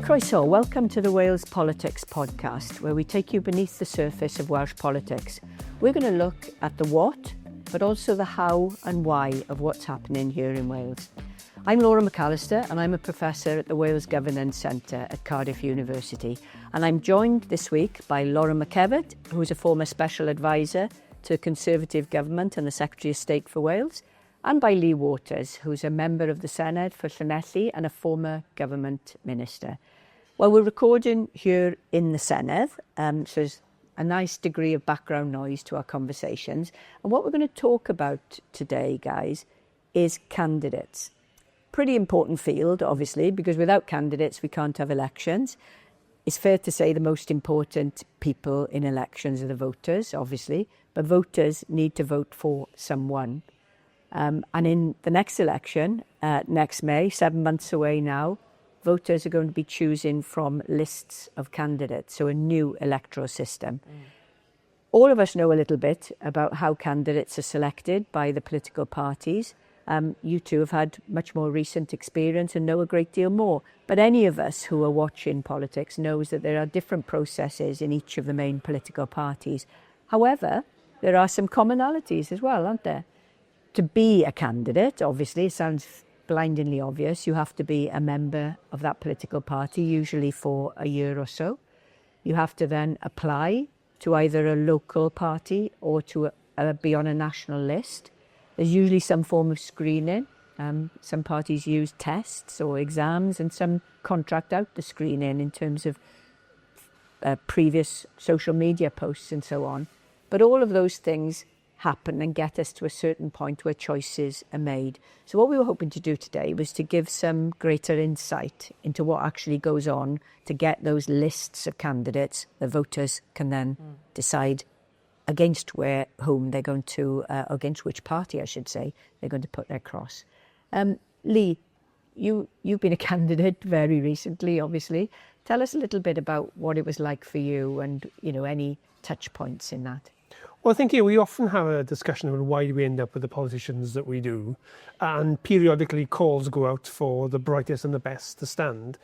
Croeso, welcome to the Wales Politics podcast, where we take you beneath the surface of Welsh politics. We're going to look at the what, but also the how and why of what's happening here in Wales. I'm Laura McAllister, and I'm a professor at the Wales Governance Centre at Cardiff University. And I'm joined this week by Laura McEvatt, who's a former special advisor to Conservative government and the Secretary of State for Wales, and by Lee Waters, who's a member of the Senedd for Llanelli and a former government minister. Well, we're recording here in the Senedd, so there's a nice degree of background noise to our conversations. And what we're going to talk about today, guys, is candidates. Pretty important field, obviously, because without candidates, we can't have elections. It's fair to say the most important people in elections are the voters, obviously, but voters need to vote for someone. And in the next election, next May, 7 months away now, voters are going to be choosing from lists of candidates, so a new electoral system. All of us know a little bit about how candidates are selected by the political parties. You two have had much more recent experience and know a great deal more. But any of us who are watching politics knows that there are different processes in each of the main political parties. However, there are some commonalities as well, aren't there? To be a candidate, obviously, it sounds blindingly obvious, you have to be a member of that political party, usually for a year or so. You have to then apply to either a local party or to be on a national list. There's usually some form of screening. Some parties use tests or exams, and some contract out the screening in terms of previous social media posts and so on. But all of those things happen and get us to a certain point where choices are made. So what we were hoping to do today was to give some greater insight into what actually goes on to get those lists of candidates. The voters can then decide against whom they're going to, against which party, I should say, they're going to put their cross. Lee, you've been a candidate very recently, obviously. Tell us a little bit about what it was like for you and, any touch points in that. Well, I think we often have a discussion about why we end up with the politicians that we do, and periodically calls go out for the brightest and the best to stand.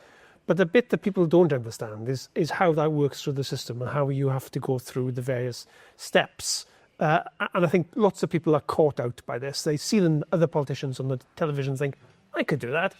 But the bit that people don't understand is how that works through the system and how you have to go through the various steps. And I think lots of people are caught out by this. They see other politicians on the television and think, I could do that.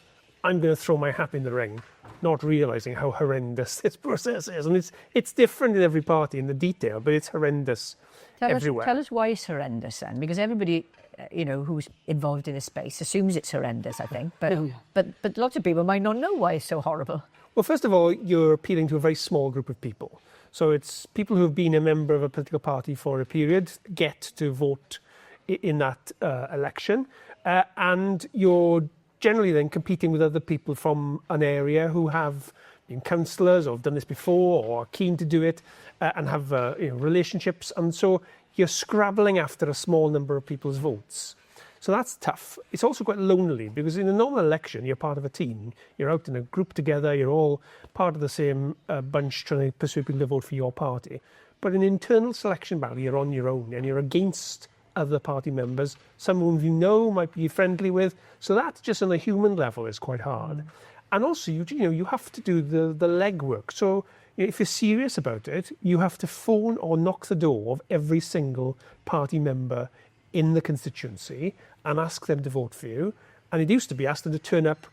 I'm going to throw my hat in the ring, not realising how horrendous this process is. And it's different in every party in the detail, but it's horrendous everywhere. Tell us why it's horrendous then, because everybody, who's involved in a space assumes it's horrendous, I think. But lots of people might not know why it's so horrible. Well, first of all, you're appealing to a very small group of people. So it's people who have been a member of a political party for a period get to vote in that election. And you're generally then competing with other people from an area who have been councillors or have done this before or are keen to do it and have relationships. And so you're scrabbling after a small number of people's votes. So that's tough. It's also quite lonely because in a normal election, you're part of a team. You're out in a group together. You're all part of the same bunch trying to persuade people to vote for your party. But in an internal selection battle, you're on your own and you're against other party members, some whom you know might be friendly with. So that just on a human level is quite hard. And also, you have to do the legwork. So if you're serious about it, you have to phone or knock the door of every single party member in the constituency and ask them to vote for you. And it used to be ask them to turn up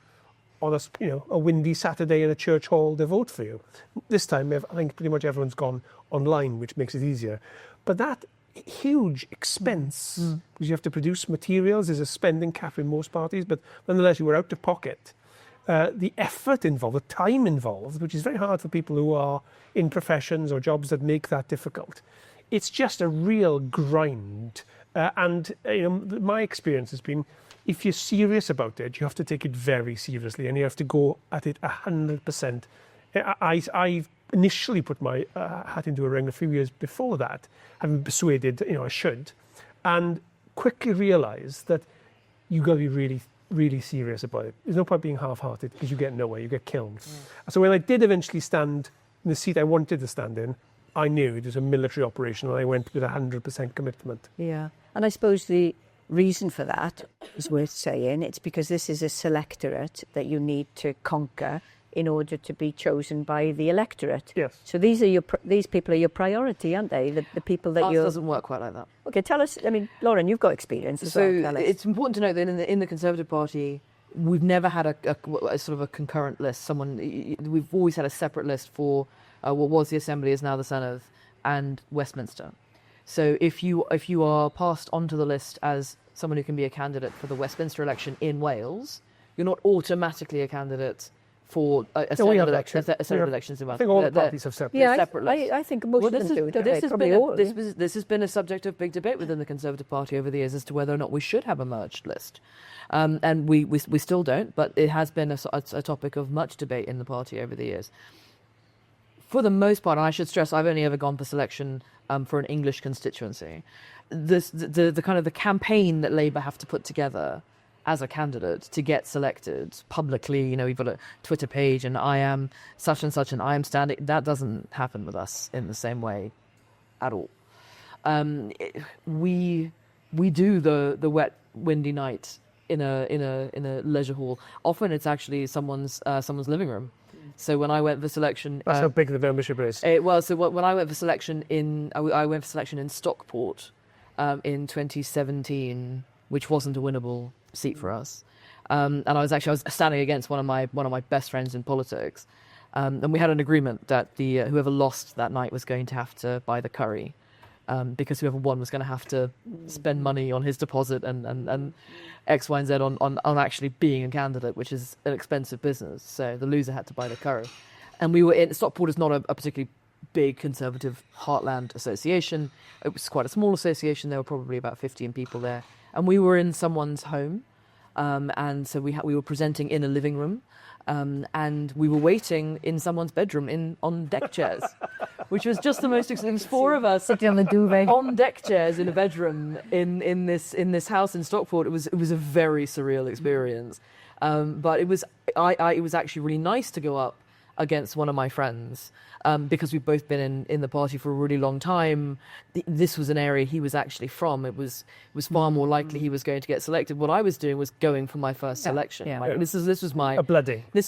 on a windy Saturday in a church hall to vote for you. This time, I think pretty much everyone's gone online, which makes it easier. But that huge expense, because you have to produce materials, there's a spending cap in most parties, but nonetheless, you were out of pocket. The effort involved, the time involved, which is very hard for people who are in professions or jobs that make that difficult. It's just a real grind. And my experience has been, if you're serious about it, you have to take it very seriously and you have to go at it 100%. I initially put my hat into a ring a few years before that, having persuaded, I should, and quickly realised that you've got to be really, really serious about it. There's no point being half-hearted because you get nowhere, you get killed. So when I did eventually stand in the seat I wanted to stand in, I knew it was a military operation and I went with 100% commitment. Yeah, and I suppose the reason for that is worth saying. It's because this is a selectorate that you need to conquer in order to be chosen by the electorate. Yes. So these people are your priority, aren't they? The people that Ours doesn't work quite like that. Okay, tell us. I mean, Lauren, you've got experience as well. Tell us. It's important to note that in the Conservative Party, we've never had a sort of a concurrent list. We've always had a separate list for what was the Assembly, is now the Senedd, and Westminster. So if you are passed onto the list as someone who can be a candidate for the Westminster election in Wales, you're not automatically a candidate for a set of elections in Wales. I think all the parties have separate. Yeah, separate lists. I think most of them do. This has been a subject of big debate within the Conservative Party over the years as to whether or not we should have a merged list. And we still don't, but it has been a topic of much debate in the party over the years. For the most part, and I should stress, I've only ever gone for selection for an English constituency. The kind of the campaign that Labour have to put together as a candidate to get selected publicly, we've got a Twitter page and I am such and such and I am standing. That doesn't happen with us in the same way at all. We do the wet, windy night in a leisure hall. Often it's actually someone's living room. So when I went for selection, that's how big the membership is. When I went for selection I went for selection in Stockport in 2017, which wasn't a winnable seat for us, and I was standing against one of my best friends in politics, and we had an agreement that whoever lost that night was going to have to buy the curry, because whoever won was going to have to spend money on his deposit and X, Y, and Z on actually being a candidate, which is an expensive business. So the loser had to buy the curry, and we were in Stockport is not a particularly big Conservative heartland association. It was quite a small association. There were probably about 15 people there. And we were in someone's home, and so we were presenting in a living room, and we were waiting in someone's bedroom on deck chairs, which was just the most exciting. It was four of us sitting on the duvet on deck chairs in a bedroom in this house in Stockport. It was a very surreal experience, but it was actually really nice to go up against one of my friends, because we've both been in the party for a really long time. This was an area he was actually from. It was far more likely he was going to get selected. What I was doing was going for my first selection. This was my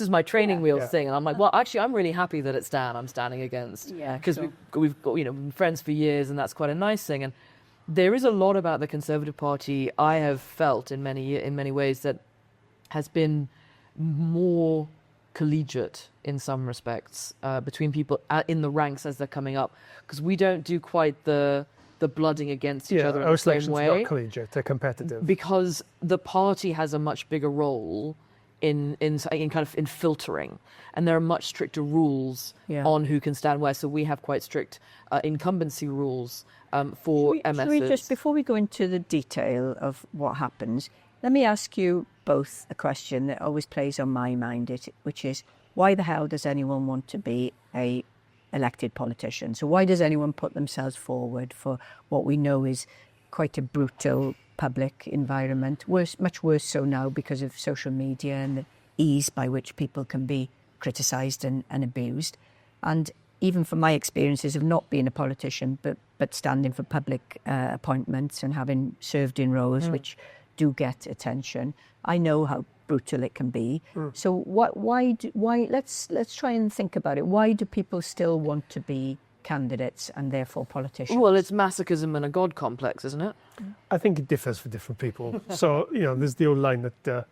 my training wheels thing, and I'm like, well, actually, I'm really happy that it's Dan I'm standing against, because we've got been friends for years, and that's quite a nice thing. And there is a lot about the Conservative Party I have felt in many ways that has been more collegiate in some respects between people in the ranks as they're coming up, because we don't do quite the blooding against each other in the same way. Not collegiate, they're competitive. Because the party has a much bigger role in filtering, and there are much stricter rules on who can stand where. So we have quite strict incumbency rules for MSs. Should we just, before we go into the detail of what happens, let me ask you both a question that always plays on my mind, which is, why the hell does anyone want to be a elected politician? So why does anyone put themselves forward for what we know is quite a brutal public environment, much worse so now because of social media and the ease by which people can be criticised and abused? And even from my experiences of not being a politician, but standing for public appointments and having served in roles which do get attention, I know how brutal it can be. So why let's try and think about it. Why do people still want to be candidates and therefore politicians? Well, it's masochism and a god complex, isn't it? I think it differs for different people. So there's the old line that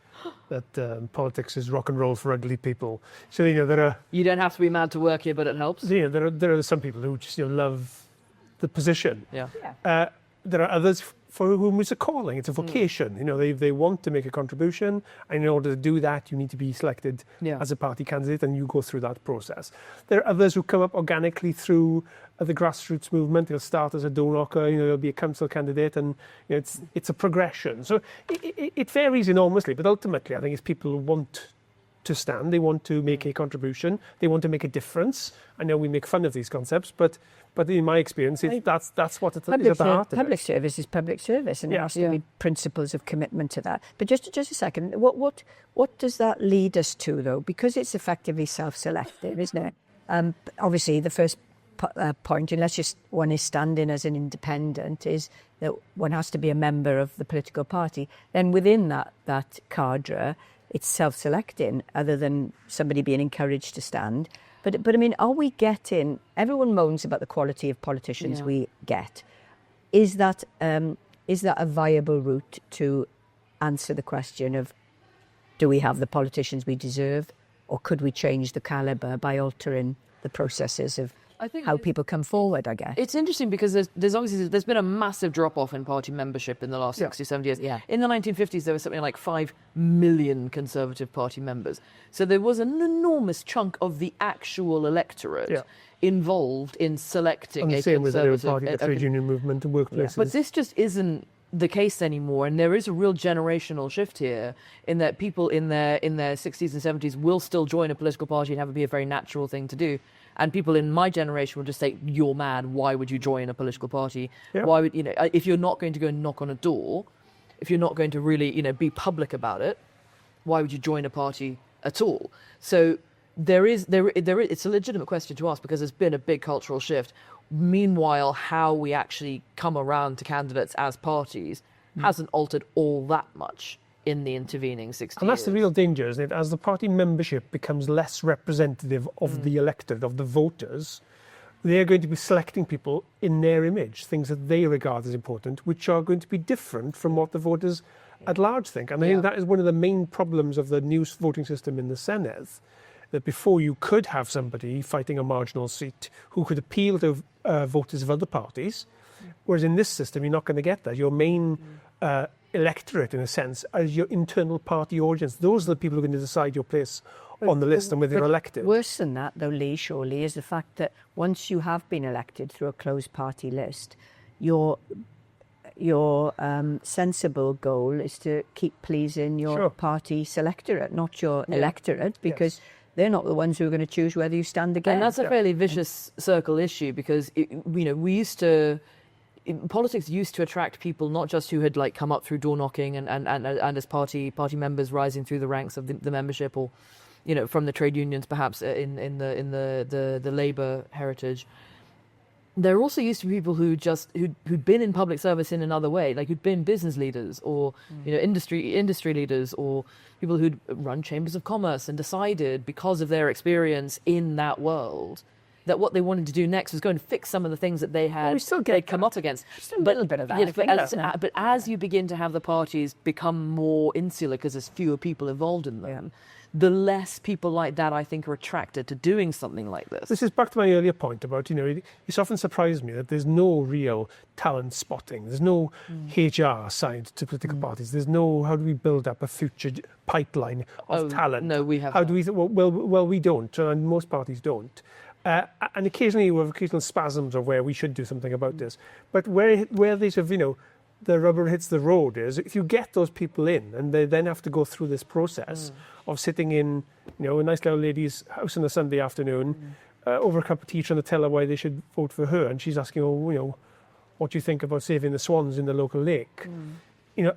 politics is rock and roll for ugly people. So there are. You don't have to be mad to work here, but it helps. There are some people who just love the position. Yeah. There are others for whom it's a calling, it's a vocation. They want to make a contribution, and in order to do that, you need to be selected as a party candidate, and you go through that process. There are others who come up organically through the grassroots movement. They'll start as a door knocker, they'll be a council candidate, and it's a progression. So it varies enormously, but ultimately, I think it's people who want to stand, they want to make a contribution, they want to make a difference. I know we make fun of these concepts, but in my experience, that's what it is at the heart of it. Public service is public service, and there has to be principles of commitment to that. But just a second, what does that lead us to, though? Because it's effectively self-selective, isn't it? Obviously, the first point, unless one is standing as an independent, is that one has to be a member of the political party. Then within that cadre it's self-selecting other than somebody being encouraged to stand. But I mean, are we getting, everyone moans about the quality of politicians we get. Is that a viable route to answer the question of, do we have the politicians we deserve, or could we change the calibre by altering the processes of how people come forward, I guess? It's interesting because there's been a massive drop-off in party membership in the last 60, 70 years. Yeah. In the 1950s, there was something like 5 million Conservative Party members. So there was an enormous chunk of the actual electorate involved in selecting and a the same with the Conservative... party, the trade union movement and workplaces. But this just isn't the case anymore, and there is a real generational shift here in that people in their 60s and 70s will still join a political party and have it be a very natural thing to do. And people in my generation will just say, "You're mad. Why would you join a political party? Why would if you're not going to go and knock on a door, if you're not going to really be public about it, why would you join a party at all?" So it's a legitimate question to ask because there's been a big cultural shift. Meanwhile, how we actually come around to candidates as parties hasn't altered all that much in the intervening 60 years. And that's the real danger, isn't it? As the party membership becomes less representative of the electorate, of the voters, they're going to be selecting people in their image, things that they regard as important, which are going to be different from what the voters at large think. And I think that is one of the main problems of the new voting system in the Senedd, that before you could have somebody fighting a marginal seat who could appeal to voters of other parties, whereas in this system you're not going to get that. Your main electorate, in a sense, as your internal party audience. Those are the people who are going to decide your place on the list and whether you're elected. Worse than that, though, Lee, surely, is the fact that once you have been elected through a closed party list, your sensible goal is to keep pleasing your party selectorate, not your electorate, because they're not the ones who are going to choose whether you stand again. And that's a fairly vicious circle issue because, politics used to attract people not just who had come up through door knocking and as party members rising through the ranks of the membership, or from the trade unions perhaps in the Labour heritage. There also used to be people who'd been in public service in another way, like who'd been business leaders or industry leaders, or people who'd run chambers of commerce and decided because of their experience in that world that what they wanted to do next was go and fix some of the things that they had they'd come up against. Just a little bit of that. But as you begin to have the parties become more insular because there's fewer people involved in them, the less people like that, I think, are attracted to doing something like this. This is back to my earlier point about, it's often surprised me that there's no real talent spotting. There's no HR side to political parties. There's no, how do we build up a future pipeline of talent? No, we have How do we, well, we don't, and most parties don't. And occasionally we have occasional spasms of where we should do something about this. But where they sort of, the rubber hits the road is if you get those people in and they then have to go through this process of sitting in, a nice little lady's house on a Sunday afternoon over a cup of tea trying to tell her why they should vote for her. And she's asking, what do you think about saving the swans in the local lake?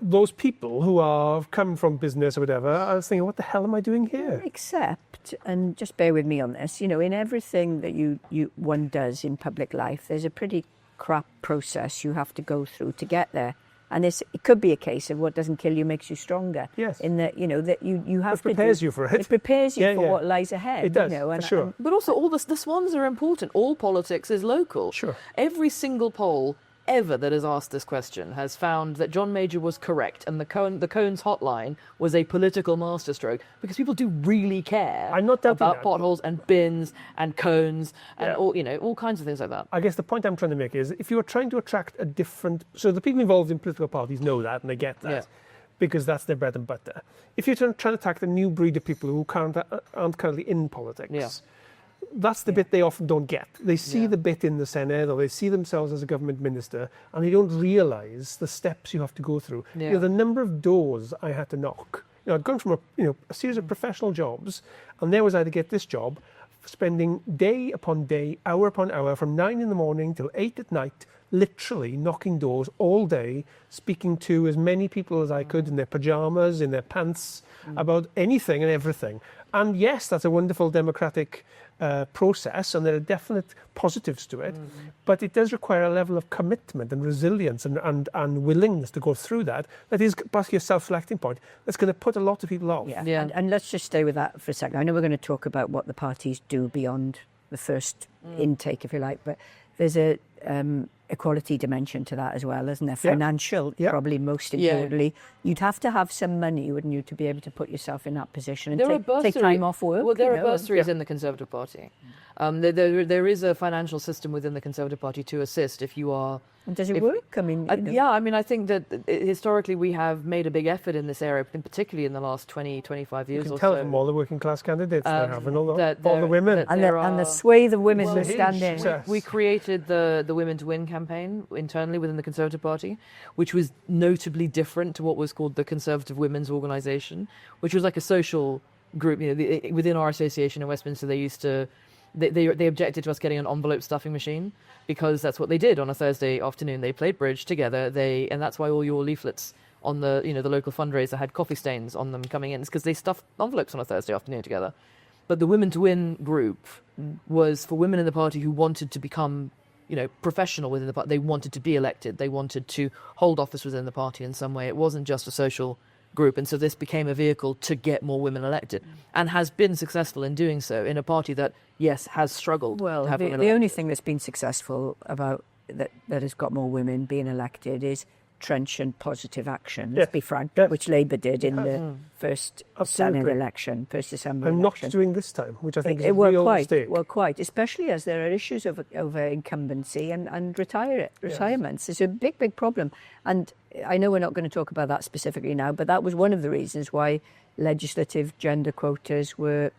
Those people who have come from business or whatever are thinking, what the hell am I doing here? Except, and just bear with me on this, in everything that one does in public life, there's a pretty crap process you have to go through to get there. And it could be a case of what doesn't kill you makes you stronger. Yes. In that, that you have to do. It prepares you for it. It prepares you for what lies ahead. It does, for sure. But also, all the swans are important. All politics is local. Sure. Every single poll ever that has asked this question has found that John Major was correct and the Cones hotline was a political masterstroke because people do really care about potholes and bins and cones and all kinds of things like that. I guess the point I'm trying to make is if you're trying to attract so the people involved in political parties know that and they get that because that's their bread and butter. If you're trying to attract a new breed of people who aren't currently in politics, that's the bit they often don't get. They see the bit in the Senedd or they see themselves as a government minister and they don't realise the steps you have to go through. The number of doors I had to knock. I'd gone from a series of professional jobs and there was I to get this job, spending day upon day, hour upon hour, from 9 in the morning till 8 at night, literally knocking doors all day, speaking to as many people as I could in their pajamas, in their pants, about anything and everything. And yes, that's a wonderful democratic process, and there are definite positives to it, but it does require a level of commitment and resilience and willingness to go through that. That is, back to your self-selecting point, that's going to put a lot of people off. Yeah. And let's just stay with that for a second. I know we're going to talk about what the parties do beyond the first intake, if you like, but there's a equality dimension to that as well, isn't there? Financial, probably most importantly. You'd have to have some money, wouldn't you, to be able to put yourself in that position and take time off work? Well, there are bursaries in the Conservative Party. There is a financial system within the Conservative Party to assist if you are... And does it work? I mean, I think that historically we have made a big effort in this area, particularly in the last 20, 25 years or so. You can tell from all the working class candidates they have, and all the women. And the swathe of women who stand in. We created the Women to Win campaign internally within the Conservative Party, which was notably different to what was called the Conservative Women's Organisation, which was like a social group. Within our association in Westminster, they used to... They objected to us getting an envelope stuffing machine because that's what they did on a Thursday afternoon. They played bridge together. And that's why all your leaflets on the the local fundraiser had coffee stains on them coming in. It's because they stuffed envelopes on a Thursday afternoon together. But the Women to Win group was for women in the party who wanted to become professional within the party. They wanted to be elected. They wanted to hold office within the party in some way. It wasn't just a social group, and so this became a vehicle to get more women elected, and has been successful in doing so in a party that, yes, has struggled. Well, the only thing that's been successful about that has got more women being elected is trenchant positive action, let's be frank, which Labour did in the first Senedd election, first December and election. not doing this time, which I think is a real real mistake. Well, quite, especially as there are issues over incumbency and retirements. It's a big problem. And I know we're not going to talk about that specifically now, but that was one of the reasons why legislative gender quotas were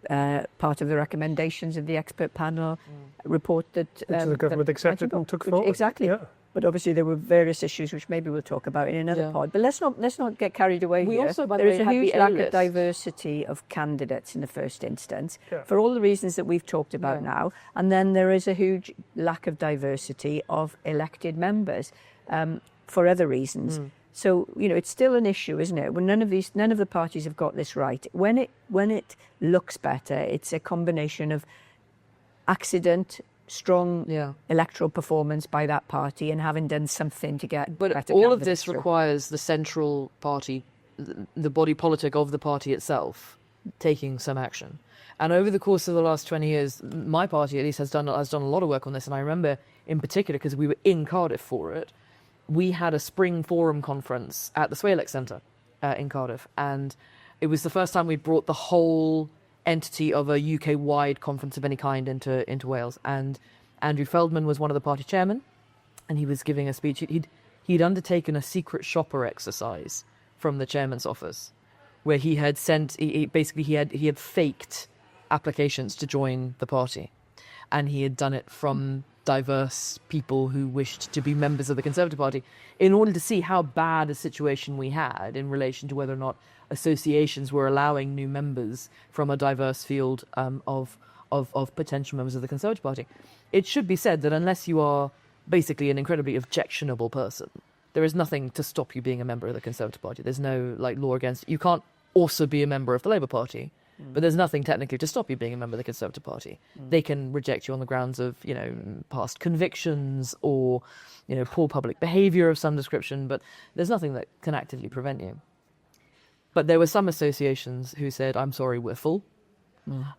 part of the recommendations of the expert panel report that the government accepted and took forward. Exactly. Yeah. But obviously there were various issues which maybe we'll talk about in another pod. But let's not get carried away here. Also, by there the is way, a huge lack of diversity of candidates in the first instance for all the reasons that we've talked about now. And then there is a huge lack of diversity of elected members for other reasons. So, it's still an issue, isn't it? When none of the parties have got this right. When it looks better, it's a combination of accident, strong electoral performance by that party, and having done something to get better candidates. But all of this requires the central party, the body politic of the party itself, taking some action. And over the course of the last 20 years, my party at least has done a lot of work on this. And I remember in particular, because we were in Cardiff for it, we had a spring forum conference at the Swalex Centre in Cardiff. And it was the first time we brought the whole entity of a UK-wide conference of any kind into Wales. And Andrew Feldman was one of the party chairmen, and he was giving a speech. He'd undertaken a secret shopper exercise from the chairman's office, where he had sent, he had faked applications to join the party, and he had done it from diverse people who wished to be members of the Conservative Party, in order to see how bad a situation we had in relation to whether or not associations were allowing new members from a diverse field of potential members of the Conservative Party. It should be said that unless you are basically an incredibly objectionable person, there is nothing to stop you being a member of the Conservative Party. There's no law against it. You can't also be a member of the Labour Party, but there's nothing technically to stop you being a member of the Conservative Party. They can reject you on the grounds of, past convictions or, poor public behaviour of some description, but there's nothing that can actively prevent you. But there were some associations who said, "I'm sorry, we're full.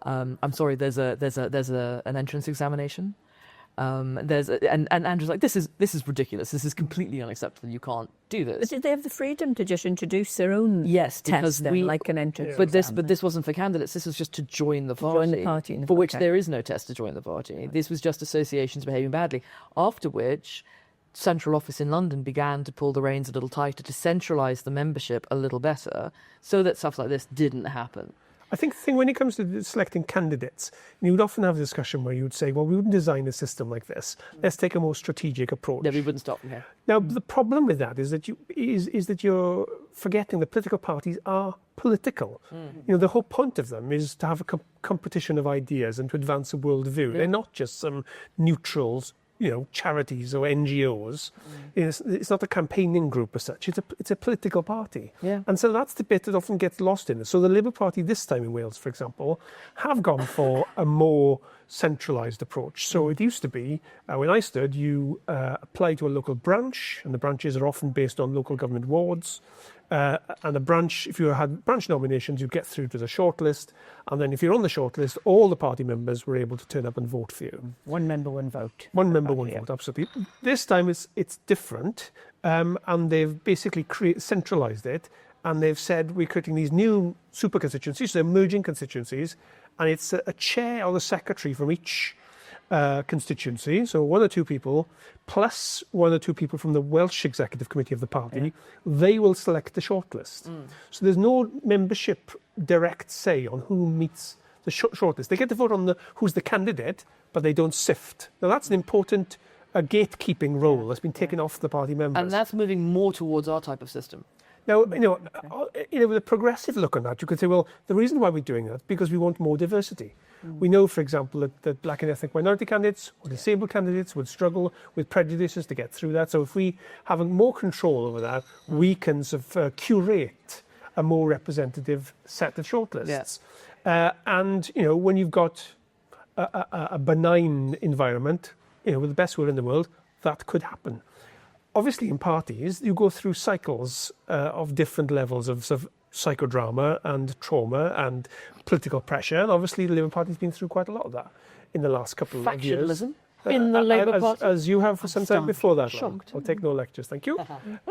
I'm sorry, there's an entrance examination. And Andrew's like, this is ridiculous. This is completely unacceptable. You can't do this." But did they have the freedom to just introduce their own test then, like an entrance? But this wasn't for candidates. This was just to join the party. For which there is no test to join the party. Right. This was just associations behaving badly. After which, central office in London began to pull the reins a little tighter to centralise the membership a little better, so that stuff like this didn't happen. I think the thing when it comes to selecting candidates, you would often have a discussion where you would say, well, we wouldn't design a system like this. Let's take a more strategic approach. No, we wouldn't stop from here. Now, the problem with that is that you're forgetting that political parties are political. The whole point of them is to have a competition of ideas and to advance a worldview. They're not just some neutrals charities or NGOs. It's not a campaigning group as such. It's a political party. Yeah. And so that's the bit that often gets lost in it. So the Labour Party this time in Wales, for example, have gone for a more centralised approach. So it used to be, when I stood, you apply to a local branch, and the branches are often based on local government wards. And a branch, if you had branch nominations, you get through to the shortlist. And then if you're on the shortlist, all the party members were able to turn up and vote for you. One member, one vote. One member, one vote, absolutely. This time it's different. And they've basically centralised it. And they've said we're creating these new super constituencies, so emerging constituencies. And it's a chair or the secretary from each constituency, so one or two people, plus one or two people from the Welsh Executive Committee of the party, they will select the shortlist. So there's no membership direct say on who meets the shortlist. They get to vote on who's the candidate, but they don't sift. Now that's an important gatekeeping role that's been taken off the party members. And that's moving more towards our type of system. Now, with a progressive look on that, you could say, well, the reason why we're doing that is because we want more diversity. We know, for example, that black and ethnic minority candidates or disabled candidates would struggle with prejudices to get through that. So if we have more control over that, we can sort of curate a more representative set of shortlists. And, when you've got a benign environment, with the best will in the world, that could happen. Obviously, in parties, you go through cycles of different levels of sort of psychodrama and trauma and political pressure. And obviously, the Labour Party's been through quite a lot of that in the last couple of years. Factionalism in the Labour Party? As you have for some time before that. Shocked. I'll take no lectures, thank you.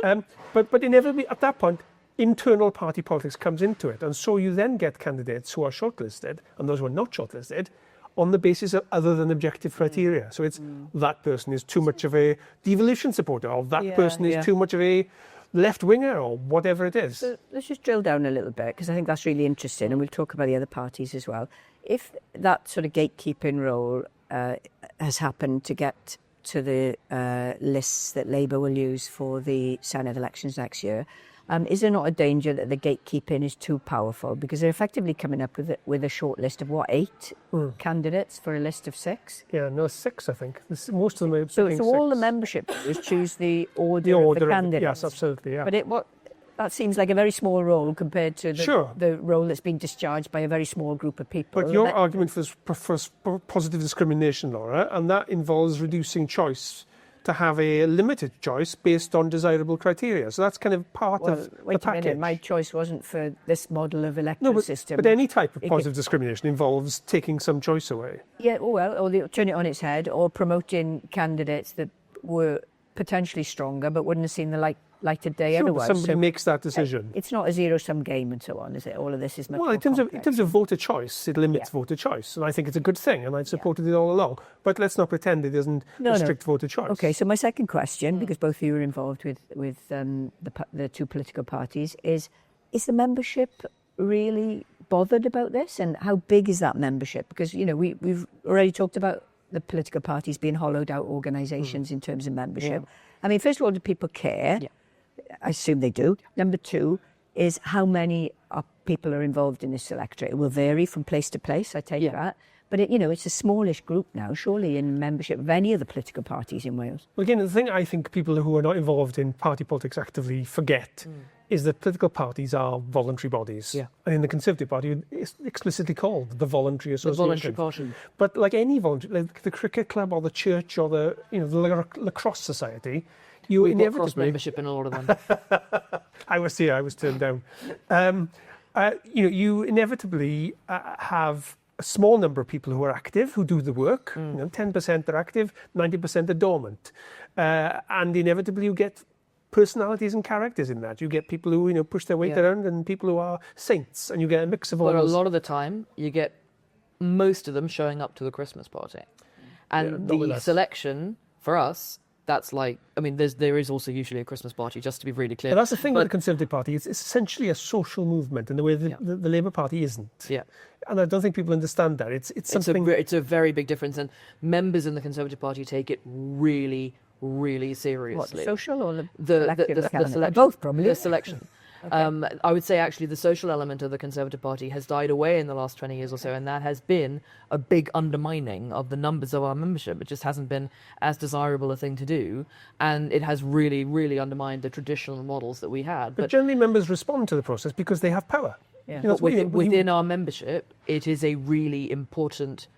But inevitably, at that point, internal party politics comes into it. And so you then get candidates who are shortlisted and those who are not shortlisted on the basis of other than objective criteria. So it's that person is too much of a devolution supporter, or that person is too much of a left-winger, or whatever it is. So let's just drill down a little bit, because I think that's really interesting, and we'll talk about the other parties as well. If that sort of gatekeeping role has happened to get to the lists that Labour will use for the Senedd elections next year, is there not a danger that the gatekeeping is too powerful? Because they're effectively coming up with a short list of, 8 candidates for a list of 6? Yeah, no, 6, I think. Most of them are So picking all 6. the membership members choose the order of the candidates? Yes, absolutely, yeah. But that seems like a very small role compared to the role that's being discharged by a very small group of people. But your argument for positive discrimination, Laura, and that involves reducing choice to have a limited choice based on desirable criteria. So that's kind of part of the package. A minute, my choice wasn't for this model of electoral system. But any type of positive discrimination involves taking some choice away. Yeah, or they turn it on its head, or promoting candidates that were potentially stronger but wouldn't have seen the light of day otherwise. Somebody makes that decision. It's not a zero-sum game and so on, is it? All of this is much more in terms of voter choice, it limits voter choice, and I think it's a good thing, and I've supported it all along. But let's not pretend it doesn't restrict voter choice. Okay, so my second question, because both of you are involved with the two political parties, is the membership really bothered about this, and how big is that membership? Because we've already talked about the political parties being hollowed out organisations in terms of membership. I mean, first of all, do people care? Yeah. I assume they do. Number 2 is how many people are involved in this electorate. It will vary from place to place, I take that. But it's a smallish group now, surely, in membership of any of the political parties in Wales. Well, again, the thing I think people who are not involved in party politics actively forget is that political parties are voluntary bodies. Yeah. And in the Conservative Party, it's explicitly called the Voluntary Association. The voluntary party. But like any voluntary, like the cricket club or the church or the lacrosse society, you We've inevitably got cross-membership in a lot of them. I was turned down. You inevitably have a small number of people who are active, who do the work. 10% are active, 90% are dormant. And inevitably you get personalities and characters in that. You get people who push their weight around, and people who are saints, and you get a mix of all those. But a lot of the time, you get most of them showing up to the Christmas party. And the selection, for us, that's like, I mean, there is also usually a Christmas party, just to be really clear. But that's the thing with the Conservative Party. It's essentially a social movement in the way the Labour Party isn't. Yeah. And I don't think people understand that. It's something... It's a very big difference, and members in the Conservative Party take it really, really seriously. What, social or the both, probably? The selection. Okay. I would say actually the social element of the Conservative Party has died away in the last 20 years or so, and that has been a big undermining of the numbers of our membership. It just hasn't been as desirable a thing to do, and it has really, really undermined the traditional models that we had. But generally members respond to the process because they have power. Yeah. You know, Within our membership, it is a really important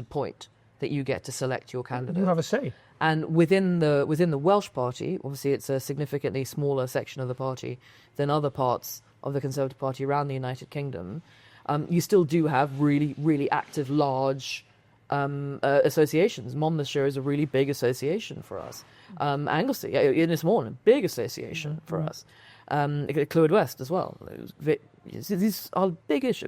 point that you get to select your candidate. you have a say. And within the Welsh Party, obviously it's a significantly smaller section of the party than other parts of the Conservative Party around the United Kingdom. You still do have really, really active, large associations. Monmouthshire is a really big association for us. Anglesey, in this morning, big association for us. Clwyd West as well. These are biggish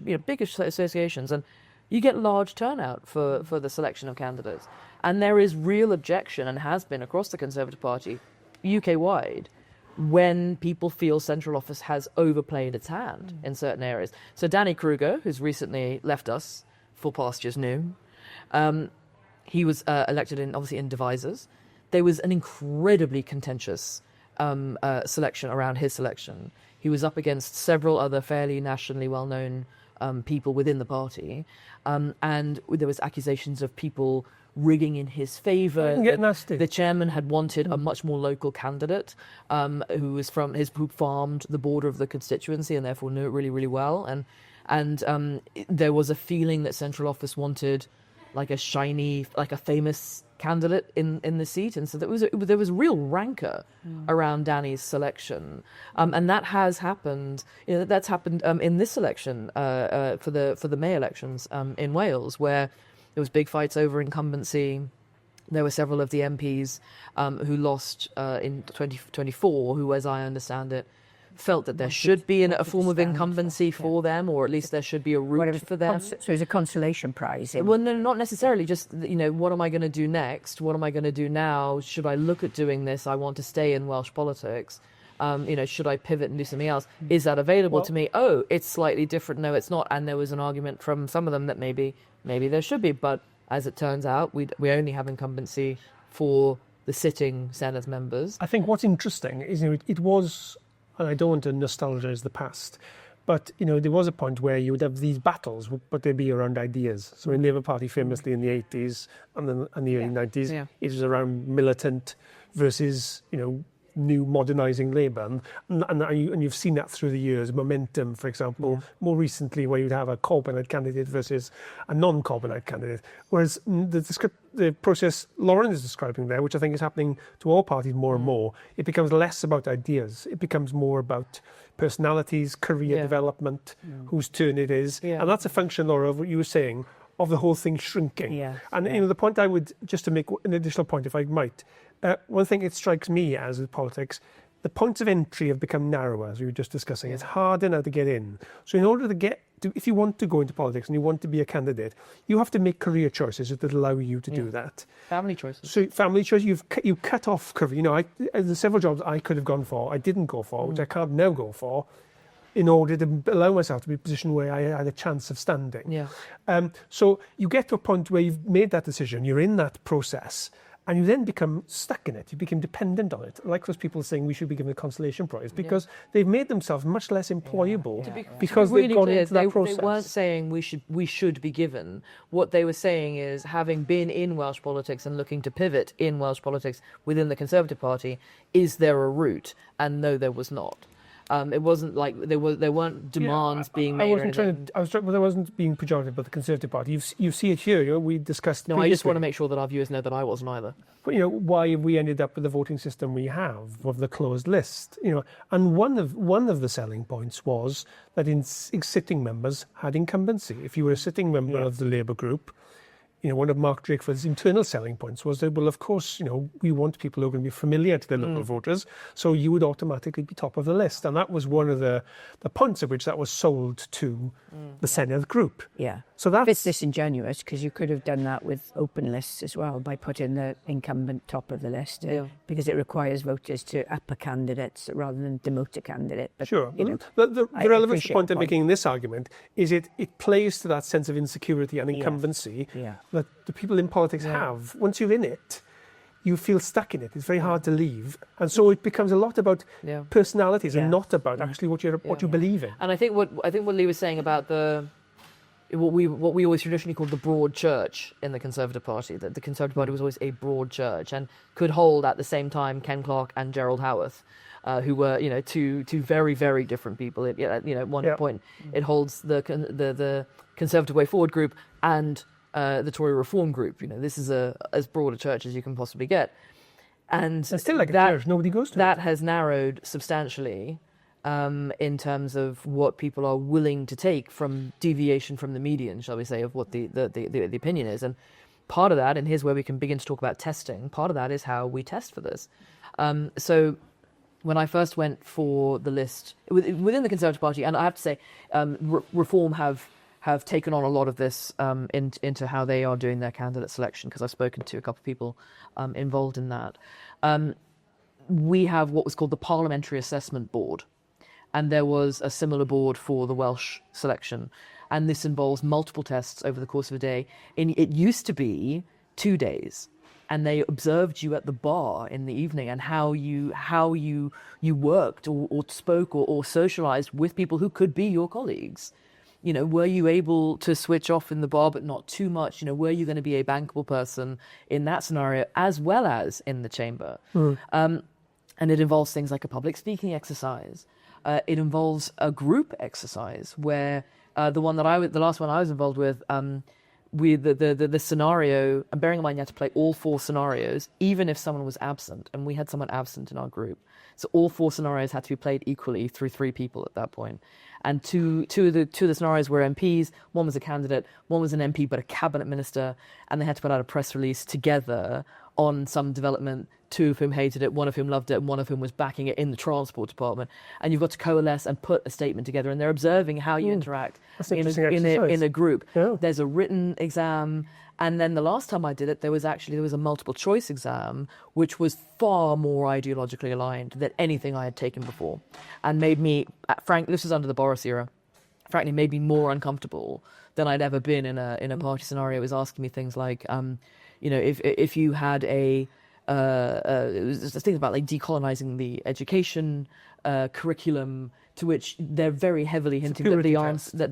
associations, and you get large turnout for the selection of candidates. And there is real objection, and has been across the Conservative Party, UK-wide, when people feel central office has overplayed its hand in certain areas. So Danny Kruger, who's recently left us for pastures new, he was elected in devises. There was an incredibly contentious selection around his selection. He was up against several other fairly nationally well-known people within the party, and there was accusations of people rigging in his favour. The chairman had wanted a much more local candidate who farmed the border of the constituency and therefore knew it really, really well. And there was a feeling that central office wanted like a famous candidate in the seat, and so there was real rancour around Danny's selection, and that has happened. That's happened in this election for the May elections in Wales, where there was big fights over incumbency. There were several of the MPs who lost in 2024, who, as I understand it, felt that there should be a form of incumbency for them, or at least there should be a route for them. So it's a consolation prize. Well, no, not necessarily. Just, what am I going to do next? What am I going to do now? Should I look at doing this? I want to stay in Welsh politics. Should I pivot and do something else? Is that available to me? Oh, it's slightly different. No, it's not. And there was an argument from some of them that maybe there should be. But as it turns out, we only have incumbency for the sitting Senedd members. I think what's interesting is it was, and I don't want to nostalgize the past, but there was a point where you would have these battles, but they'd be around ideas. So in Labour Party, famously in the 80s and the early 90s, it was around militant versus new modernising Labour, and you've seen that through the years. Momentum, for example, more recently, where you'd have a Corbynite candidate versus a non-Corbynite candidate. Whereas the process Lauren is describing there, which I think is happening to all parties more and more, it becomes less about ideas. It becomes more about personalities, career development, whose turn it is. And that's a function, Laura, of what you were saying, of the whole thing shrinking. The point I would, just to make an additional point, if I might, one thing it strikes me as with politics, the points of entry have become narrower, as we were just discussing. It's harder now to get in. So in order to if you want to go into politics and you want to be a candidate, you have to make career choices that allow you to do that. Family choices. So family choices, you cut off career. There's several jobs I could have gone for, I didn't go for, which I can't now go for, in order to allow myself to be in a position where I had a chance of standing. So you get to a point where you've made that decision, you're in that process, and you then become stuck in it. You become dependent on it. Like those people saying we should be given a consolation prize, because they've made themselves much less employable because they've gone into that process. They weren't saying we should be given. What they were saying is, having been in Welsh politics and looking to pivot in Welsh politics within the Conservative Party, is there a route? And no, there was not. It wasn't like there weren't demands being made. I wasn't being pejorative about the Conservative Party. You see it here. We discussed. No, I just want to make sure that our viewers know that I wasn't either. But why we ended up with the voting system we have of the closed list. And one of the selling points was that in sitting members had incumbency. If you were a sitting member of the Labour group, one of Mark Drakeford's internal selling points was that, well, of course, we want people who are going to be familiar to the local voters, so you would automatically be top of the list. And that was one of the points at which that was sold to the Senedd group. So that's... It's disingenuous, because you could have done that with open lists as well, by putting the incumbent top of the list, because it requires voters to up a candidate rather than demote a candidate. But, the relevant point I'm making in this argument is it plays to that sense of insecurity and incumbency that the people in politics have. Once you're in it, you feel stuck in it. It's very hard to leave. And so it becomes a lot about personalities and not about actually what you believe in. And I think what Lee was saying about what we always traditionally called the broad church in the Conservative Party, that the Conservative Party was always a broad church and could hold at the same time Ken Clarke and Gerald Howarth, who were two very, very different people. At one point it holds the Conservative Way Forward group and the Tory Reform group. This is as broad a church as you can possibly get, and it's still like a church. Nobody goes to that. Has narrowed substantially. In terms of what people are willing to take from deviation from the median, shall we say, of what the opinion is. And part of that, and here's where we can begin to talk about testing, part of that is how we test for this. So when I first went for the list within the Conservative Party, and I have to say, Reform have taken on a lot of this into how they are doing their candidate selection, because I've spoken to a couple of people involved in that. We have what was called the Parliamentary Assessment Board. And there was a similar board for the Welsh selection. And this involves multiple tests over the course of a day. And it used to be 2 days. And they observed you at the bar in the evening and how you worked or spoke or socialized with people who could be your colleagues. Were you able to switch off in the bar but not too much? Were you going to be a bankable person in that scenario as well as in the chamber? And it involves things like a public speaking exercise. It involves a group exercise where the last one I was involved with, the scenario, and bearing in mind you had to play all 4 scenarios, even if someone was absent, and we had someone absent in our group. So all 4 scenarios had to be played equally through 3 people at that point. And two of the scenarios were MPs. One was a candidate, one was an MP but a cabinet minister, and they had to put out a press release together on some development, 2 of whom hated it, 1 of whom loved it, and 1 of whom was backing it in the transport department. And you've got to coalesce and put a statement together, and they're observing how you interact in a group. Yeah. There's a written exam, and then the last time I did it, there was a multiple choice exam, which was far more ideologically aligned than anything I had taken before, and made me, this was under the Boris era, frankly made me more uncomfortable than I'd ever been in a party scenario. It was asking me things like, if you had it was things about like decolonizing the education curriculum, to which they're very heavily hinting that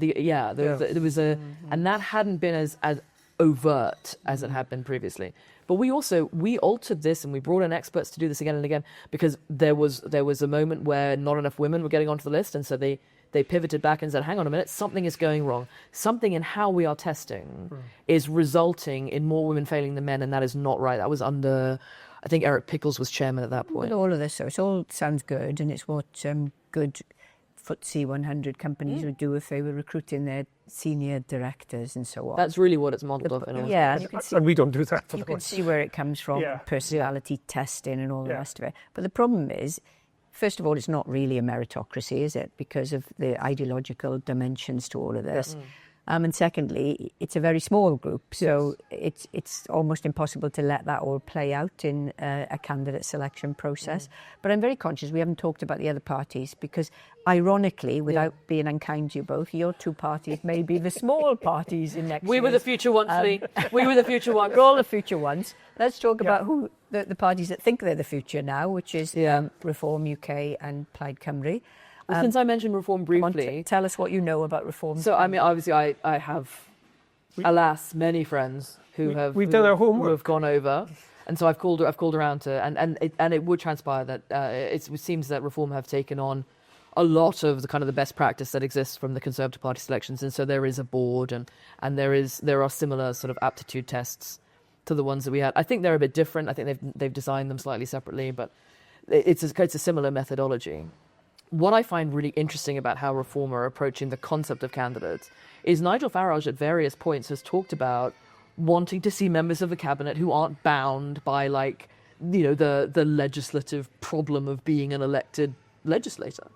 there was and that hadn't been as overt as it had been previously. But we altered this, and we brought in experts to do this again and again, because there was a moment where not enough women were getting onto the list, and so they pivoted back and said, hang on a minute, something is going wrong. Something in how we are testing is resulting in more women failing than men, and that is not right. That was under, I think Eric Pickles was chairman at that point. With all of this, so it all sounds good, and it's what good FTSE 100 companies would do if they were recruiting their senior directors and so on. That's really what it's modelled off. Yeah, and we don't do that. You can see where it comes from, personality testing and all the rest of it. But the problem is, first of all, it's not really a meritocracy, is it? Because of the ideological dimensions to all of this. And secondly, it's a very small group, so it's almost impossible to let that all play out in a candidate selection process. But I'm very conscious we haven't talked about the other parties, because ironically, without being unkind to you both, your 2 parties may be the small parties in next We were the future ones, Lee. We were the future ones. We're all the future ones. Let's talk about who the parties that think they're the future now, which is Reform UK and Plaid Cymru. Since I mentioned Reform briefly, tell us what you know about Reform. So, I mean, obviously, I have, alas, many friends who have done our homework, who have gone over, and so I've called around to, and it would transpire that it seems that Reform have taken on a lot of the kind of the best practice that exists from the Conservative Party selections, and so there is a board, and there are similar sort of aptitude tests to the ones that we had. I think they're a bit different. I think they've designed them slightly separately, but it's a similar methodology. What I find really interesting about how Reform are approaching the concept of candidates is Nigel Farage at various points has talked about wanting to see members of the cabinet who aren't bound by, like, the legislative problem of being an elected legislator.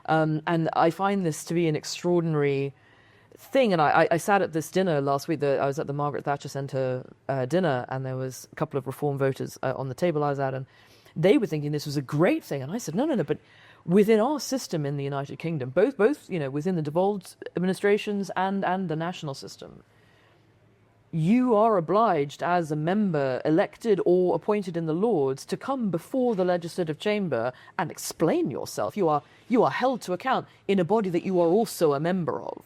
And I find this to be an extraordinary thing. And I sat at this dinner last week. I was at the Margaret Thatcher Centre dinner, and there was a couple of Reform voters on the table I was at, and they were thinking this was a great thing. And I said, no, but within our system in the United Kingdom, both within the devolved administrations and the national system, you are obliged as a member elected or appointed in the Lords to come before the legislative chamber and explain yourself. You are held to account in a body that you are also a member of.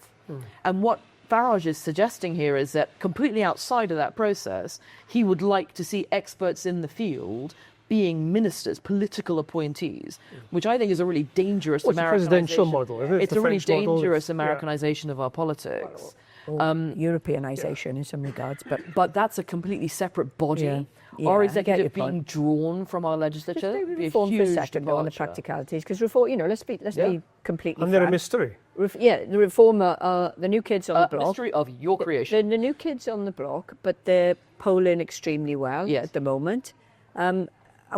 And what Farage is suggesting here is that completely outside of that process, he would like to see experts in the field being ministers, political appointees, which I think is a really dangerous presidential model, isn't it? It's a really dangerous Americanization of our politics. Europeanization in some regards, But that's a completely separate body. Our executive being drawn from our legislature. Just reform for a second on the practicalities, because reform, let's be completely And they're a mystery. The reform are the new kids on the block. Mystery of your creation. The new kids on the block, but they're polling extremely well at the moment. And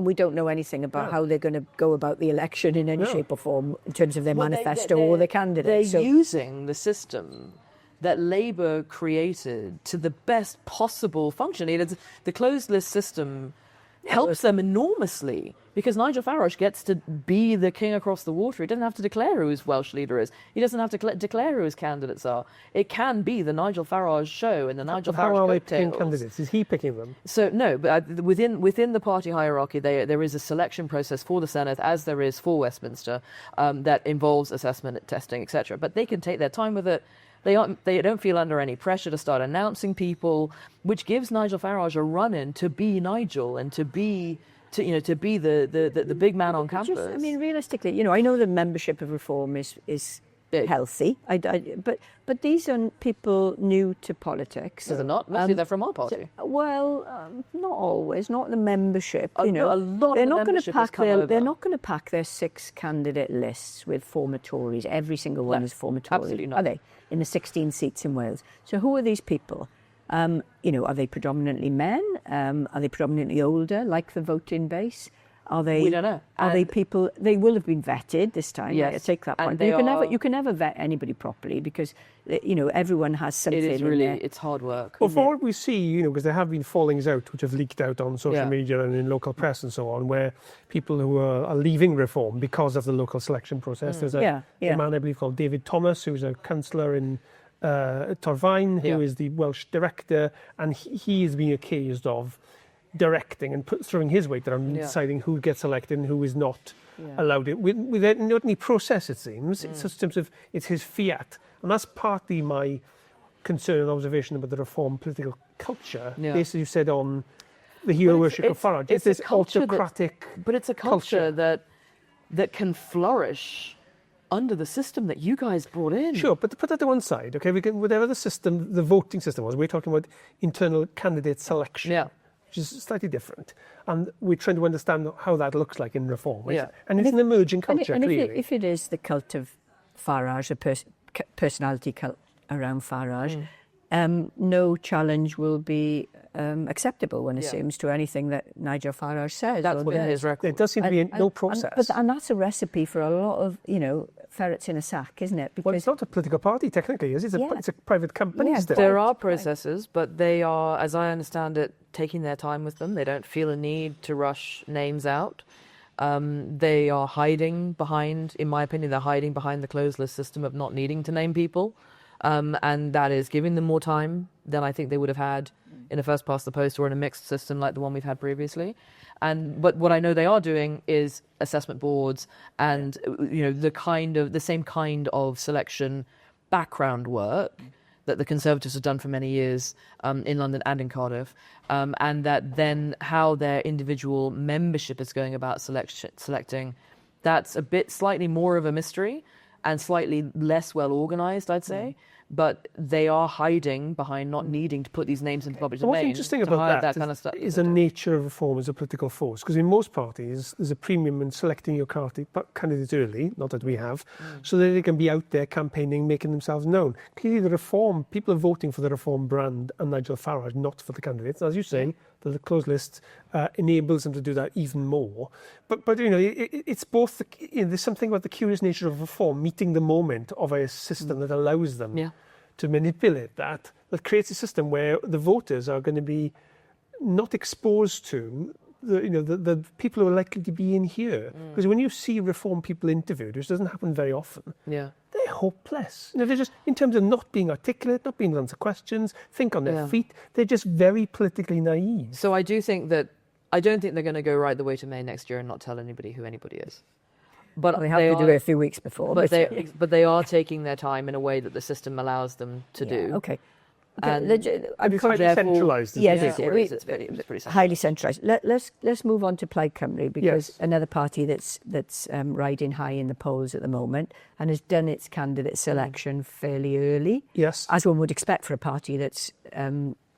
we don't know anything about how they're going to go about the election in any shape or form in terms of their manifesto or their candidates. They're using the system that Labour created to the best possible function. The closed list system helps them enormously because Nigel Farage gets to be the king across the water. He doesn't have to declare who his Welsh leader is. He doesn't have to declare who his candidates are. It can be the Nigel Farage show and the Nigel Farage How are they coattails. picking candidates? Is he picking them? So no, but within the party hierarchy, there is a selection process for the Senedd, as there is for Westminster, that involves assessment, testing, etc. But they can take their time with it. They don't feel under any pressure to start announcing people, which gives Nigel Farage a run-in to be Nigel and to be the big man on campus. Realistically, I know the membership of Reform is healthy. But these are people new to politics. So they're not. Mostly they're from our party. Not always. Not the membership. A lot. They're of not going to pack their. They're not going to pack their 6 candidate lists with former Tories. Every single one is former Tories. Absolutely not. Are they in the 16 seats in Wales? So who are these people? Are they predominantly men? Are they predominantly older, like the voting base? Are they? We don't know. Are they people? They will have been vetted this time. Yes, I take that point. And you can never vet anybody properly because everyone has something. It is really it's hard work. Well, from what we see, because there have been fallings out which have leaked out on social media and in local press and so on, where people who are leaving Reform because of the local selection process. There's a man I believe called David Thomas, who's a councillor in Torfaen, who is the Welsh director, and he is being accused of directing and throwing his weight around deciding who gets elected and who is not allowed it without any process, it seems. It's just in terms of it's his fiat, and that's partly my concern and observation about the Reform political culture. Basically, you said on the hero worship of Farage. It's this autocratic but it's a culture that can flourish under the system that you guys brought in. Sure, but to put that to one side, okay, we can, whatever the system, the voting system was, we're talking about internal candidate selection. Which is slightly different. And we're trying to understand how that looks like in Reform. And it's an emerging culture, clearly. If it is the cult of Farage, a personality cult around Farage, no challenge will be acceptable, one assumes, to anything that Nigel Farage says. That's what his record. There does seem to be no process. And that's a recipe for a lot of, ferrets in a sack, isn't it? Because it's not a political party, technically, is it? It's a private company still. There are processes, but they are, as I understand it, taking their time with them. They don't feel a need to rush names out. They are hiding behind, in my opinion, the closed list system of not needing to name people. And that is giving them more time than I think they would have had in a first past the post or in a mixed system like the one we've had previously. But what I know they are doing is assessment boards and the same kind of selection background work that the Conservatives have done for many years in London and in Cardiff, and that then how their individual membership is going about selecting, that's a bit slightly more of a mystery and slightly less well organised, I'd say. But they are hiding behind not needing to put these names into public domain. What's interesting about that kind of stuff is the nature of Reform as a political force. Because in most parties, there's a premium in selecting your candidates early, not that we have, so that they can be out there campaigning, making themselves known. Clearly, the Reform, people are voting for the Reform brand and Nigel Farage, not for the candidates. As you say, the closed list enables them to do that even more. But it's both. There's something about the curious nature of Reform meeting the moment of a system that allows them to manipulate that creates a system where the voters are going to be not exposed to the people who are likely to be in here. Because when you see reform people interviewed, which doesn't happen very often, they're hopeless. They're just, in terms of not being articulate, not being able to answer questions, think on their feet, they're just very politically naive. So I don't think they're going to go right the way to May next year and not tell anybody who anybody is. But they have to do it a few weeks before. But they are taking their time in a way that the system allows them to do. Okay. And it's highly centralised. Yes, it's pretty highly centralised. Let's move on to Plaid Cymru, because another party that's riding high in the polls at the moment and has done its candidate selection fairly early. Yes. As one would expect for a party that's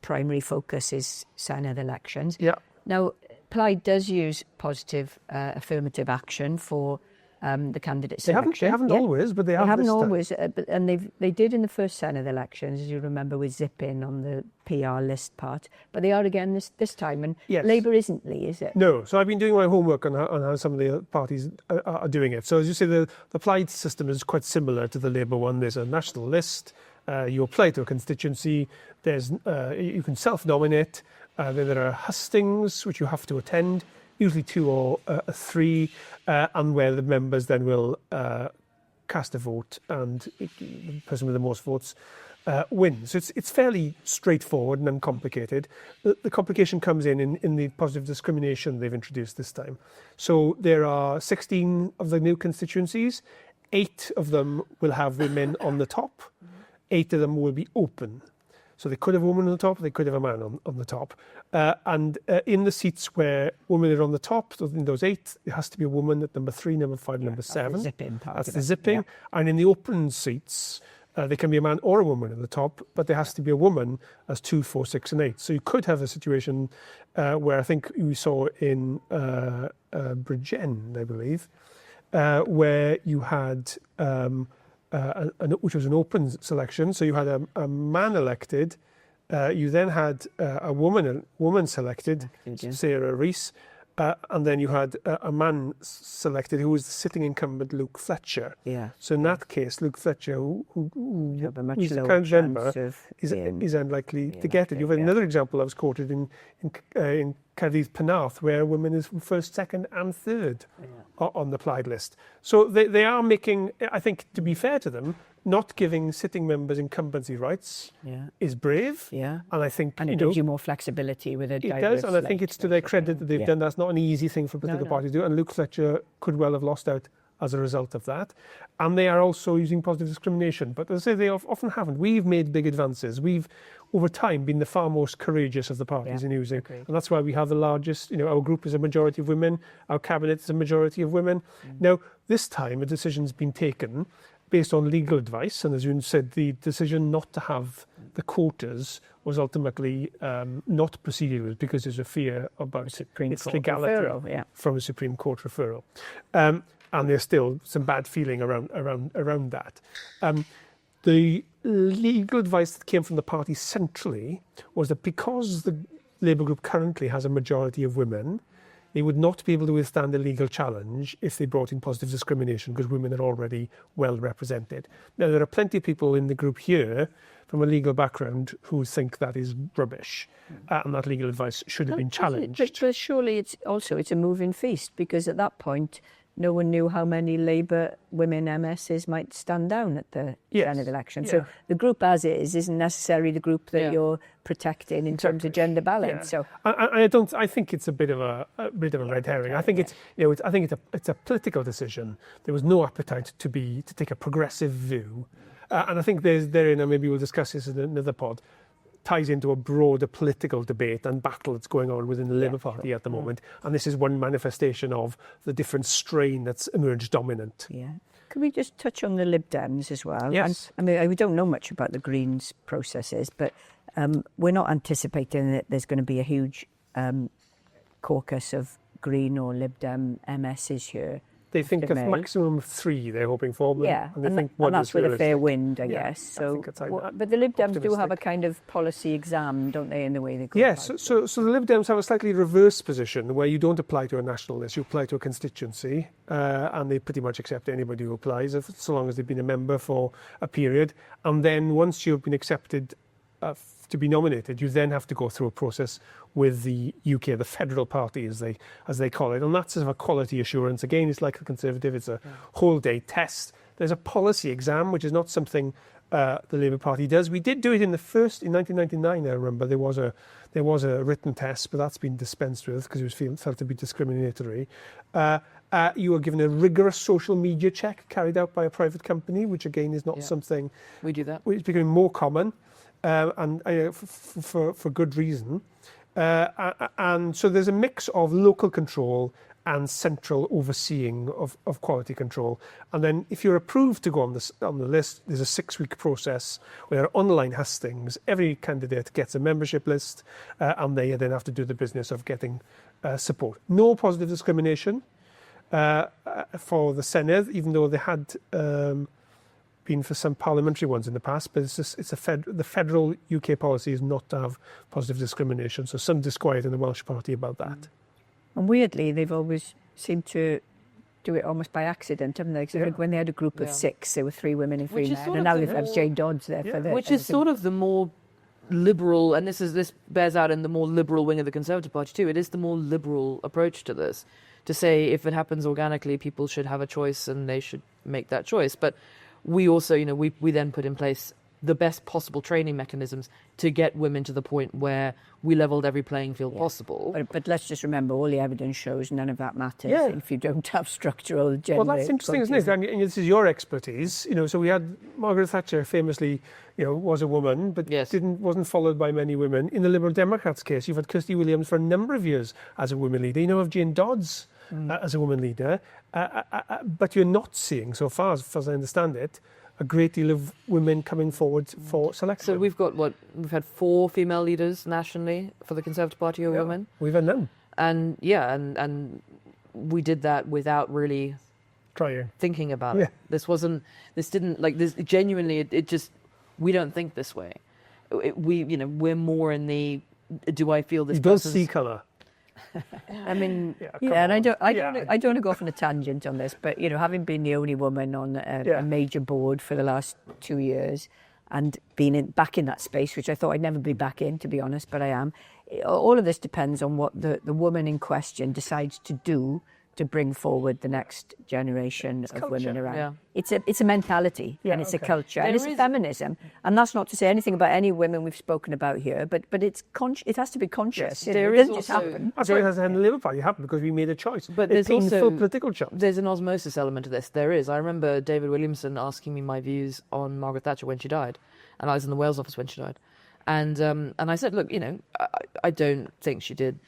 primary focus is Senedd elections. Yeah. Now, Plaid does use positive affirmative action for the candidate selection. They haven't always, but they have. They haven't this always, and they did in the first Senedd elections, as you remember, with Zip-in on the PR list part. But they are again this time, and Labour isn't, Lee, is it? No. So I've been doing my homework on how some of the parties are doing it. So as you say, the Plaid system is quite similar to the Labour one. There's a national list. You apply to a constituency. There's you can self-nominate. Then there are hustings which you have to attend, usually 2 or 3, and where the members then will cast a vote, and the person with the most votes wins. So it's fairly straightforward and uncomplicated. The complication comes in the positive discrimination they've introduced this time. So there are 16 of the new constituencies. 8 of them will have women on the top. 8 of them will be open. So they could have a woman on the top, they could have a man on the top. And in the seats where women are on the top, so in those 8, there has to be a woman at number 3, number 5, number 7. The zip-in part. That's the zipping. Yeah. And in the open seats, there can be a man or a woman at the top, but there has to be a woman as 2, 4, 6, and 8. So you could have a situation where I think we saw in Bridgend, I believe, where you had... which was an open selection, so you had a man elected, you then had a woman selected, Sarah Rees, and then you had a man selected who was the sitting incumbent Luke Fletcher. Yeah. So in that case, Luke Fletcher, who's the current member, is unlikely to get it. You have another example I was quoted in Cardiff Penarth, where a woman is first, second, and third on the Plaid list. So they are making, I think, to be fair to them, not giving sitting members incumbency rights is brave. Yeah. And I think it gives you more flexibility with a diverse. It does, and I think it's to their credit that they've done that. It's not an easy thing for a political party to do, and Luke Fletcher could well have lost out as a result of that. And they are also using positive discrimination. But as I say, they often haven't. We've made big advances. We've, over time, been the far most courageous of the parties in using. And that's why we have the largest, our group is a majority of women, our cabinet is a majority of women. Now, this time, a decision's been taken based on legal advice. And as you said, the decision not to have the quotas was ultimately not proceeded with because there's a fear about its legality from a Supreme Court referral. And there's still some bad feeling around that. The legal advice that came from the party centrally was that because the Labour group currently has a majority of women, they would not be able to withstand a legal challenge if they brought in positive discrimination because women are already well represented. Now, there are plenty of people in the group here from a legal background who think that is rubbish and that legal advice should have been challenged. But surely it's a moving feast, because at that point, no one knew how many Labour women MSs might stand down at the Senedd election. So the group as is isn't necessarily the group that you're protecting in terms of gender balance. Yeah. So I think it's a bit of a red herring. I think it's a political decision. There was no appetite to take a progressive view, and I think therein, and maybe we'll discuss this in another pod, ties into a broader political debate and battle that's going on within the Labour Party at the moment. And this is one manifestation of the different strain that's emerged dominant. Yeah. Can we just touch on the Lib Dems as well? Yes. And, I mean, we don't know much about the Greens' processes, but we're not anticipating that there's going to be a huge caucus of Green or Lib Dem MSs here. They think a maximum of 3 they're hoping for. And, that's with a fair wind, I guess. So, but the Lib Dems do have a kind of policy exam, don't they, in the way they go Yes, so the Lib Dems have a slightly reverse position where you don't apply to a national list, you apply to a constituency, and they pretty much accept anybody who applies, so long as they've been a member for a period. And then once you've been accepted to be nominated, you then have to go through a process with the UK, the federal party, as they call it, and that's sort of a quality assurance. Again, it's like a Conservative; it's a whole day test. There's a policy exam, which is not something the Labour Party does. We did do it in 1999. I remember there was a written test, but that's been dispensed with because it was felt to be discriminatory. You were given a rigorous social media check carried out by a private company, which again is not something we do that. It's becoming more common, and for good reason. And so there's a mix of local control and central overseeing of quality control. And then if you're approved to go on the list, there's a 6-week process where online hustings, every candidate gets a membership list, and they then have to do the business of getting support. No positive discrimination for the Senedd, even though they had been for some parliamentary ones in the past, but the federal UK policy is not to have positive discrimination. So some disquiet in the Welsh Party about that. And weirdly, they've always seemed to do it almost by accident, haven't they? Because when they had a group of 6, there were 3 women and 3 men, and now they've had Jane Dodds there for the... Which is sort of the more liberal, and this bears out in the more liberal wing of the Conservative Party too. It is the more liberal approach to this, to say if it happens organically, people should have a choice and they should make that choice. But we also, we then put in place the best possible training mechanisms to get women to the point where we levelled every playing field possible. But let's just remember, all the evidence shows none of that matters if you don't have structural gender. Well, that's interesting, isn't it? I mean, this is your expertise. So we had Margaret Thatcher famously, was a woman, but wasn't followed by many women. In the Liberal Democrats' case, you've had Kirsty Williams for a number of years as a women leader. You know of Jane Dodds as a woman leader, but you're not seeing, so far as I understand it, a great deal of women coming forward for selection. So we've had 4 female leaders nationally for the Conservative Party who are women. We've had none. And and we did that without really thinking about it. Genuinely, we don't think this way. We're more in the, do I feel this? He does see colour. I mean, and I don't want to go off on a tangent on this, but having been the only woman on a major board for the last 2 years, and being back in that space, which I thought I'd never be back in, to be honest, but I am. All of this depends on what the woman in question decides to do to bring forward the next generation of women around. Yeah. It's a mentality, and it's a culture, and it's feminism. And that's not to say anything about any women we've spoken about here, but it has to be conscious. Yes, it doesn't just happen. That's why it has in the Labour Party happened, because we made a choice. But there's also political choice. There's an osmosis element to this. There is. I remember David Williamson asking me my views on Margaret Thatcher when she died, and I was in the Wales office when she died. And I said, look, I don't think she did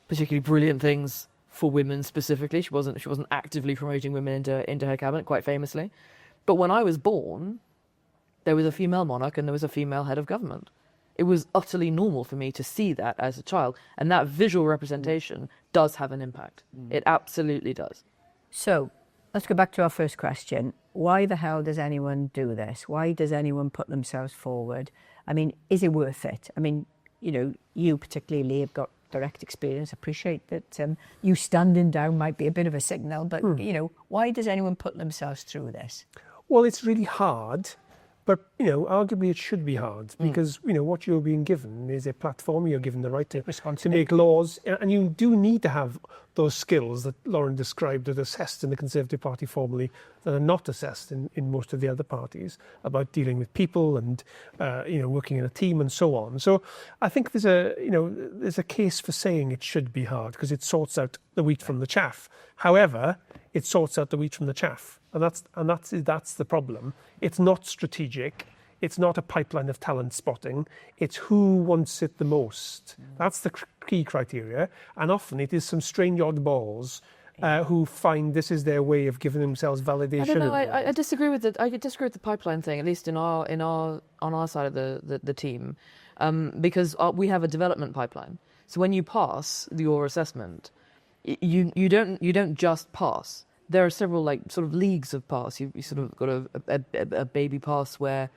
particularly brilliant things for women specifically. She wasn't actively promoting women into her cabinet, quite famously. But when I was born, there was a female monarch and there was a female head of government. It was utterly normal for me to see that as a child, and that visual representation does have an impact. It absolutely does. So let's go back to our first question. Why the hell does anyone do this? Why does anyone put themselves forward? I mean, is it worth it? I mean, you particularly have got direct experience. Appreciate that you standing down might be a bit of a signal, but why does anyone put themselves through this? Well, it's really hard, but arguably it should be hard, because what you're being given is a platform. You're given the right to make laws, and you do need to have those skills that Lauren described, that are assessed in the Conservative Party formally, that are not assessed in most of the other parties, about dealing with people and working in a team and so on. So I think there's a case for saying it should be hard, because it sorts out the wheat from the chaff. However, it sorts out the wheat from the chaff, and that's the problem. It's not strategic. It's not a pipeline of talent spotting. It's who wants it the most. That's the key criteria. And often it is some strange oddballs who find this is their way of giving themselves validation. I don't know. I disagree with the pipeline thing, at least on our side of the team, because we have a development pipeline. So when you pass your assessment, you don't just pass. There are several sort of leagues of pass. You sort of got a baby pass where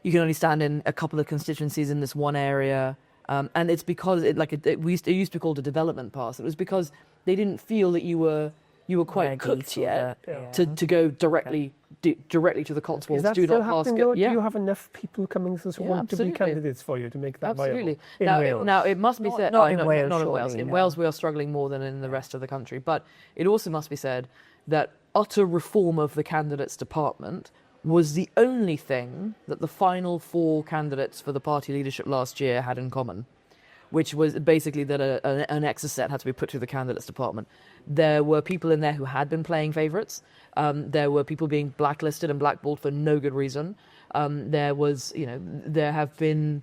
you can only stand in a couple of constituencies in this one area, and it's because it used to be called a development pass. It was because they didn't feel that you were you were quite cooked yet to go directly to the Cotswolds. Is that do still not pass happening? go. Do you have enough people coming to want to be candidates for you to make that Absolutely. viable? Now, it must be said... Not in Wales, Not in surely, Wales. In no. Wales, we are struggling more than in the rest of the country. But it also must be said that utter reform of the candidates department was the only thing that the final 4 candidates for the party leadership last year had in common, which was basically that an exit set had to be put through the candidates department. There were people in there who had been playing favourites. There were people being blacklisted and blackballed for no good reason. There have been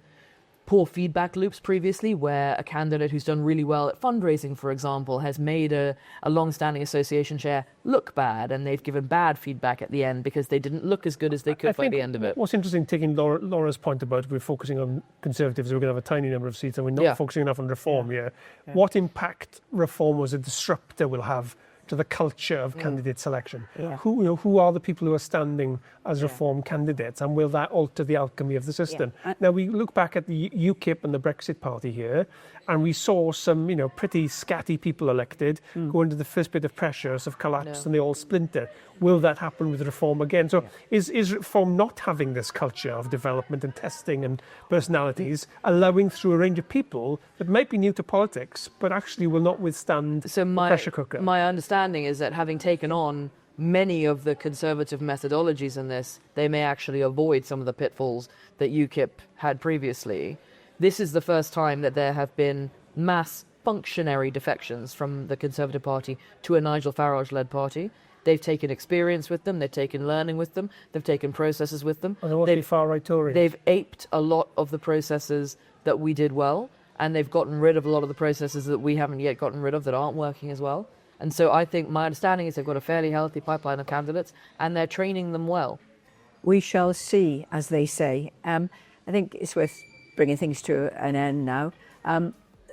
poor feedback loops previously where a candidate who's done really well at fundraising, for example, has made a long-standing association chair look bad, and they've given bad feedback at the end because they didn't look as good as they could by the end of it. What's interesting, taking Laura's point about we're focusing on Conservatives, we're going to have a tiny number of seats and we're not focusing enough on reform here. What impact reform as a disruptor will have to the culture of candidate selection? Who are the people who are standing as reform candidates, and will that alter the alchemy of the system? Now, we look back at the UKIP and the Brexit Party here, and we saw some pretty scatty people elected go under the first bit of pressure, sort of collapse, and they all splinter. Will that happen with reform again? So is reform not having this culture of development and testing and personalities, allowing through a range of people that might be new to politics but actually will not withstand the pressure cooker? My understanding is that having taken on many of the Conservative methodologies in this, they may actually avoid some of the pitfalls that UKIP had previously. This is the first time that there have been mass functionary defections from the Conservative Party to a Nigel Farage-led party. They've taken experience with them, they've taken learning with them, they've taken processes with them. And they've far-right Tories. They've aped a lot of the processes that we did well, and they've gotten rid of a lot of the processes that we haven't yet gotten rid of that aren't working as well. And so I think my understanding is they've got a fairly healthy pipeline of candidates, and they're training them well. We shall see, as they say. I think it's worth bringing things to an end now.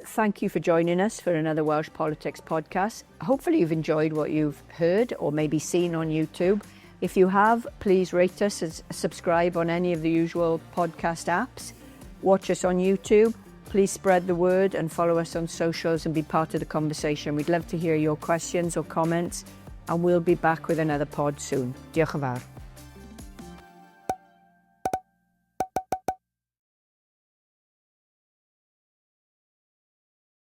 Thank you for joining us for another Welsh Politics podcast. Hopefully you've enjoyed what you've heard or maybe seen on YouTube. If you have, please rate us and subscribe on any of the usual podcast apps. Watch us on YouTube. Please spread the word and follow us on socials and be part of the conversation. We'd love to hear your questions or comments, and we'll be back with another pod soon. Diolch yn fawr.